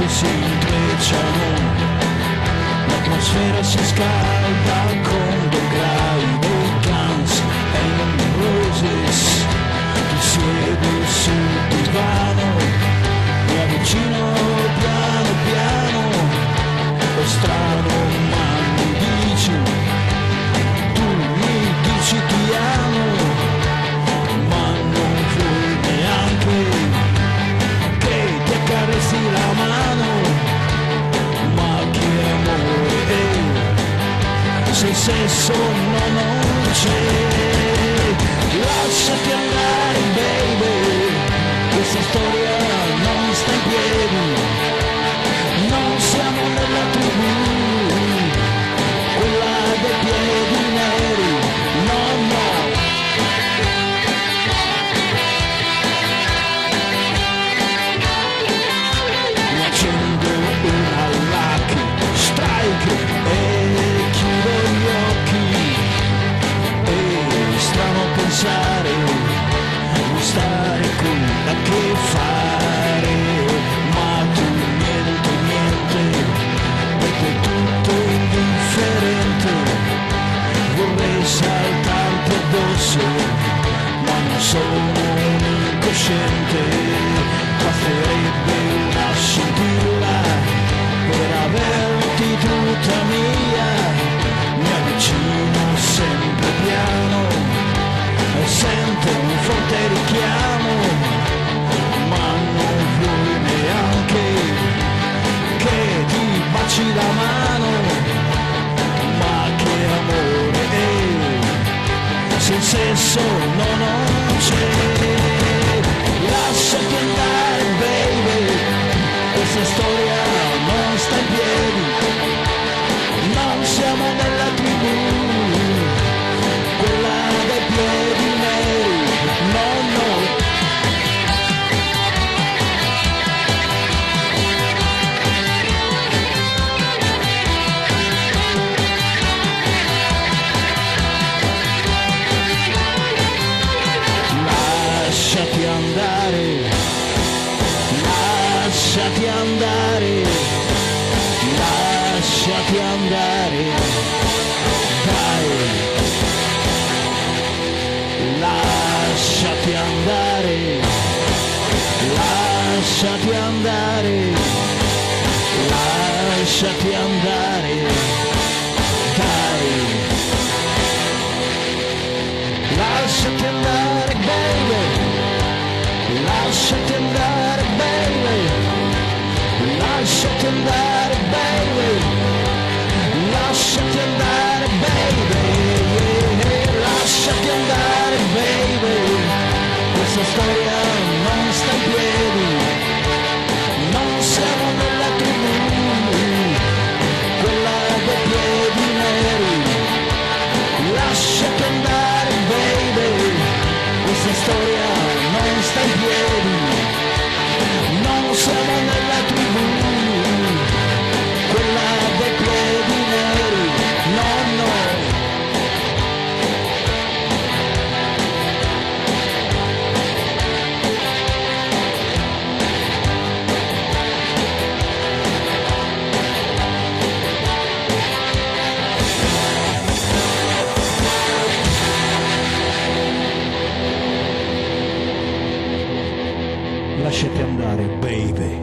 si intrecciano, l'atmosfera si scalda con The Cry dei Guns N' Roses. Ti siedo sul divano, mi avvicino piano piano, è strano ma mi dici, tu mi dici ti amo, ma non vuoi neanche che ti accarezzi la mano. Ma che amore è, se il sesso non c'è, lasciati andare baby, questa storia non sta in piedi, non siamo nella tribù, quella dei piedi neri, no no. Mi accendo una Lucky Strike e chiudo gli occhi, e strano pensare di stare qui a che fare, ma tu niente niente, perché tutto indifferente, vorrei saltarti addosso, ma non sono un incosciente, basterebbe una scintilla per averti tutta mia, mi avvicino sempre piano e sento un forte richiamo, ma non vuoi neanche che ti baci la mano. Ma che amore è, se il sesso non c'è, lasciati andare baby, questa storia non sta in piedi, non siamo nella tribù, quella dei piedi neri, no no. Lasciati andare, lasciati andare, lasciati andare, dai, lasciati andare, lasciati andare, lasciati andare, dai, lasciati andare baby, lasciati andare baby, lasciati andare baby, lasciati andare baby, lasciati andare baby, questa storia non sta in piedi, non siamo nella tribù, quella dei piedi neri, lasciati andare baby, questa storia non sta in piedi, non siamo nella tribù, quella dei piedi neri, no no. Lasciati andare, baby.